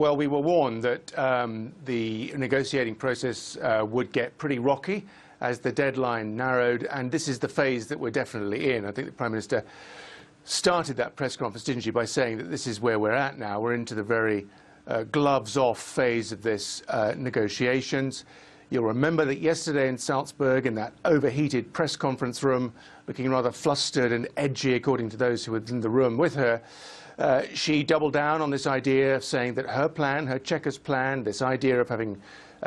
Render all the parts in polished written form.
Well, we were warned that the negotiating process would get pretty rocky as the deadline narrowed, and this is the phase that we're definitely in. I think the Prime Minister started that press conference, didn't she, by saying that this is where we're at now. We're into the very gloves-off phase of this negotiations. You'll remember that yesterday in Salzburg, in that overheated press conference room, looking rather flustered and edgy, according to those who were in the room with her, she doubled down on this idea of saying that her plan, her Chequers plan, this idea of having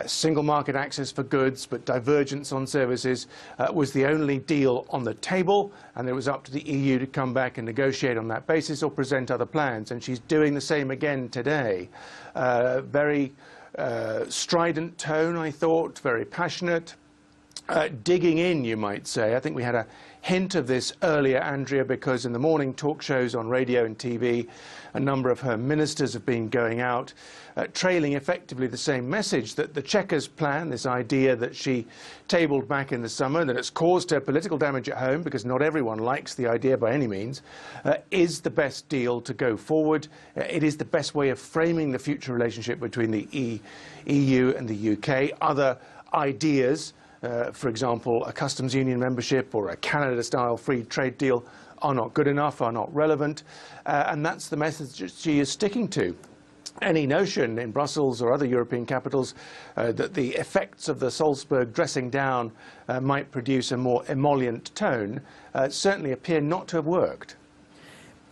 single market access for goods but divergence on services, was the only deal on the table, and it was up to the EU to come back and negotiate on that basis or present other plans. And she's doing the same again today. Very strident tone, I thought, very passionate. Digging in, you might say. I think we had a hint of this earlier, Andrea, because in the morning talk shows on radio and TV, a number of her ministers have been going out, trailing effectively the same message, that the Chequers plan, this idea that she tabled back in the summer, that it's caused her political damage at home, because not everyone likes the idea by any means, is the best deal to go forward. It is the best way of framing the future relationship between the EU and the UK. Other ideas, for example, a customs union membership or a Canada-style free trade deal, are not good enough, are not relevant, and that's the message she is sticking to. Any notion in Brussels or other European capitals that the effects of the Salzburg dressing down might produce a more emollient tone certainly appear not to have worked.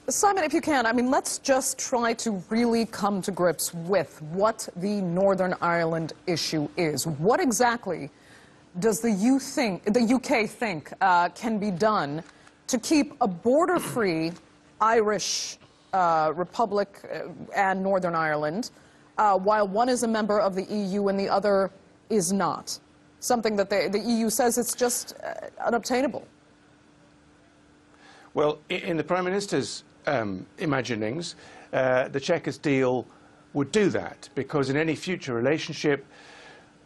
Simon, if you can, I mean, let's just try to really come to grips with what the Northern Ireland issue is. What exactly does the UK think can be done to keep a border-free Irish Republic and Northern Ireland, while one is a member of the EU and the other is not? Something that the EU says it's just unobtainable. Well, in the Prime Minister's imaginings, the Chequers deal would do that, because in any future relationship,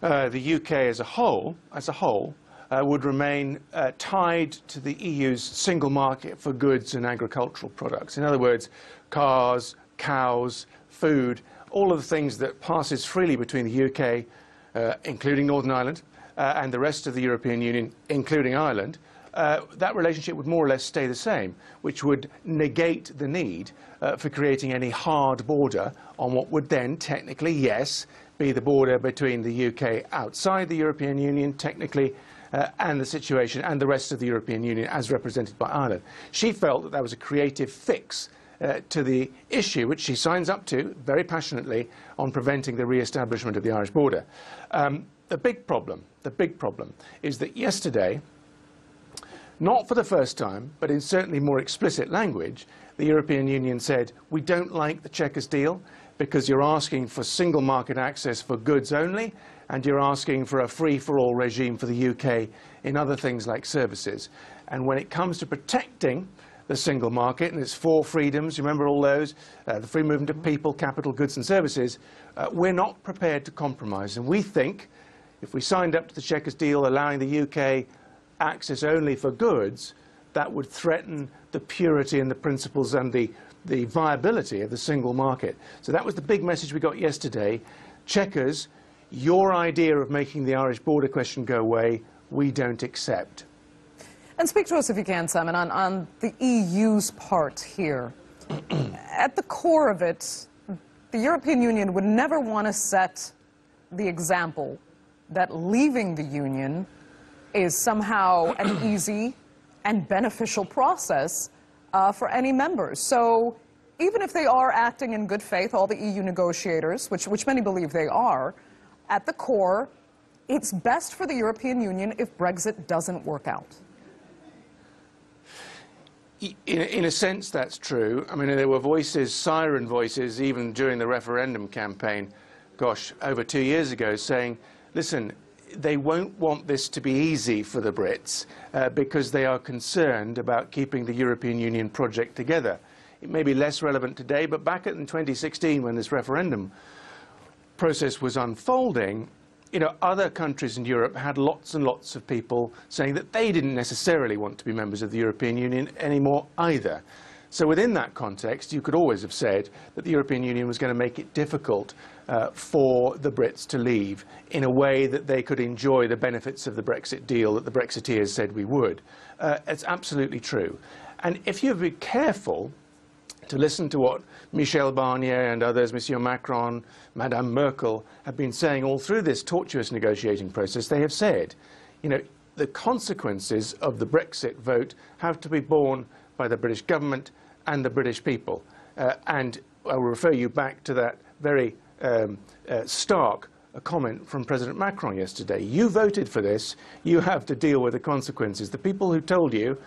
the UK as a whole would remain tied to the EU's single market for goods and agricultural products. In other words, cars, cows, food, all of the things that passes freely between the UK, including Northern Ireland, and the rest of the European Union, including Ireland. That relationship would more or less stay the same, which would negate the need for creating any hard border on what would then technically, yes, be the border between the UK outside the European Union, technically, and the situation and the rest of the European Union as represented by Ireland. She felt that that was a creative fix to the issue, which she signs up to very passionately, on preventing the re-establishment of the Irish border. The big problem is that yesterday, not for the first time, but in certainly more explicit language, the European Union said, we don't like the Chequers deal because you're asking for single market access for goods only, and you're asking for a free-for-all regime for the UK in other things like services. And when it comes to protecting the single market and its four freedoms, you remember all those, the free movement of people, capital, goods and services, we're not prepared to compromise. And we think if we signed up to the Chequers deal allowing the UK access only for goods, that would threaten the purity and the principles and the viability of the single market. So that was the big message we got yesterday. Chequers, your idea of making the Irish border question go away, we don't accept. And speak to us, if you can, Simon, on the EU's part here. At the core of it, the European Union would never want to set the example that leaving the Union is somehow an easy and beneficial process for any members. So even if they are acting in good faith, all the EU negotiators, which many believe they are, at the core, it's best for the European Union if Brexit doesn't work out. In a sense, that's true. I mean, there were voices, siren voices, even during the referendum campaign, gosh, over 2 years ago, saying, listen, they won't want this to be easy for the Brits because they are concerned about keeping the European Union project together. It may be less relevant today, but back in 2016, when this referendum process was unfolding, you know, other countries in Europe had lots and lots of people saying that they didn't necessarily want to be members of the European Union anymore either. So within that context, you could always have said that the European Union was going to make it difficult for the Brits to leave in a way that they could enjoy the benefits of the Brexit deal that the Brexiteers said we would. It's absolutely true. And if you'd be careful to listen to what Michel Barnier and others, Monsieur Macron, Madame Merkel, have been saying all through this tortuous negotiating process, they have said, you know, the consequences of the Brexit vote have to be borne by the British government and the British people. And I will refer you back to that very stark comment from President Macron yesterday. You voted for this. You have to deal with the consequences. The people who told you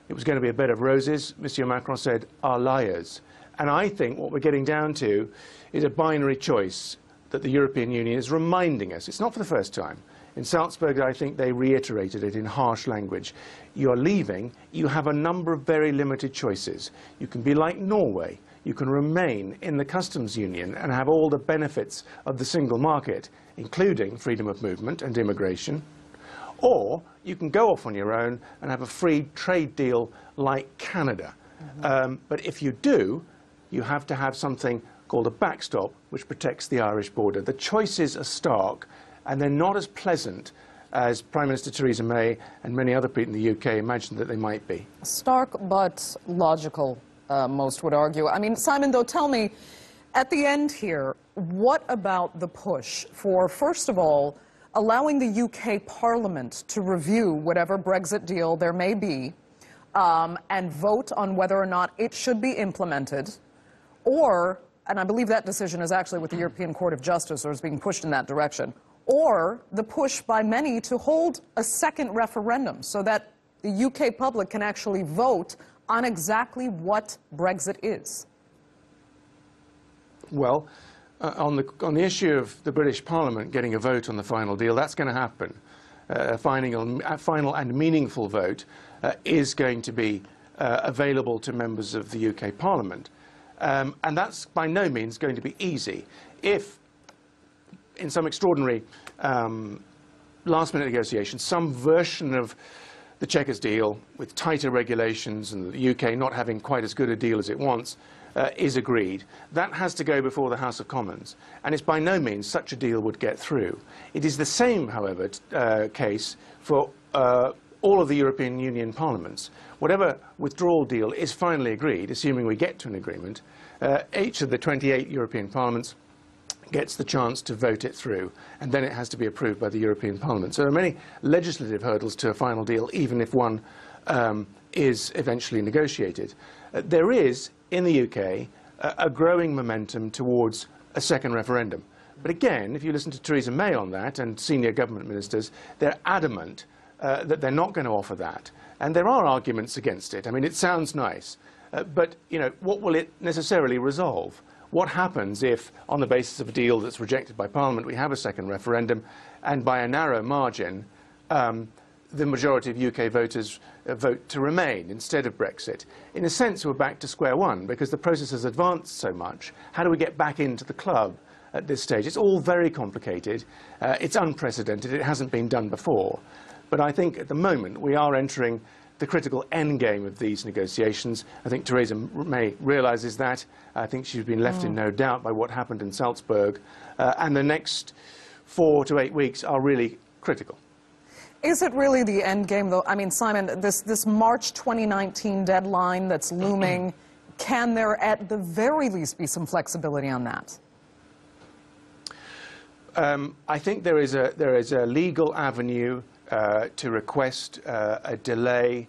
it was going to be a bed of roses, Monsieur Macron said, are liars. And I think what we're getting down to is a binary choice that the European Union is reminding us. It's not for the first time. In Salzburg, I think they reiterated it in harsh language. You're leaving, you have a number of very limited choices. You can be like Norway. You can remain in the customs union and have all the benefits of the single market, including freedom of movement and immigration. Or you can go off on your own and have a free trade deal like Canada. But if you do, you have to have something called a backstop, which protects the Irish border. The choices are stark, and they're not as pleasant as Prime Minister Theresa May and many other people in the UK imagined that they might be. Stark but logical, most would argue. I mean, Simon, though, tell me, at the end here, what about the push for, first of all, allowing the UK Parliament to review whatever Brexit deal there may be and vote on whether or not it should be implemented, or, and I believe that decision is actually with the European Court of Justice or is being pushed in that direction, or the push by many to hold a second referendum so that the UK public can actually vote on exactly what Brexit is? Well, on the issue of the British Parliament getting a vote on the final deal, that's going to happen. A final and meaningful vote is going to be available to members of the UK Parliament. And that's by no means going to be easy. If, in some extraordinary last-minute negotiation, some version of the Chequers deal with tighter regulations and the UK not having quite as good a deal as it wants is agreed, that has to go before the House of Commons. And it's by no means such a deal would get through. It is the same, however, case for all of the European Union parliaments. Whatever withdrawal deal is finally agreed, assuming we get to an agreement, each of the 28 European parliaments gets the chance to vote it through, and then it has to be approved by the European Parliament. So there are many legislative hurdles to a final deal, even if one is eventually negotiated. There is, in the UK, a growing momentum towards a second referendum. But again, if you listen to Theresa May on that, and senior government ministers, they're adamant that they're not going to offer that. And there are arguments against it. I mean, it sounds nice, but you know, what will it necessarily resolve? What happens if, on the basis of a deal that's rejected by Parliament, we have a second referendum, and by a narrow margin, the majority of UK voters vote to remain instead of Brexit? In a sense, we're back to square one, because the process has advanced so much. How do we get back into the club at this stage? It's all very complicated. It's unprecedented. It hasn't been done before. But I think at the moment we are entering the critical end game of these negotiations. I think Theresa May realises that. I think she's been left in no doubt by what happened in Salzburg. And the next 4 to 8 weeks are really critical. Is it really the end game, though? I mean, Simon, this March 2019 deadline that's looming, can there at the very least be some flexibility on that? I think there is a legal avenue to request a delay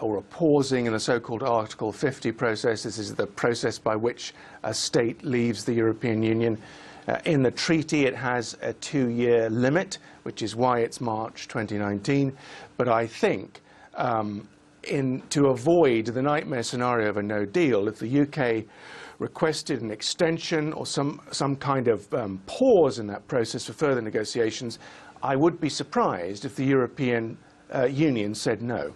or a pausing in the so-called Article 50 process. This is the process by which a state leaves the European Union. In the treaty, it has a 2-year limit, which is why it's March 2019. But I think to avoid the nightmare scenario of a no deal, if the UK requested an extension or some kind of pause in that process for further negotiations, I would be surprised if the European Union said no.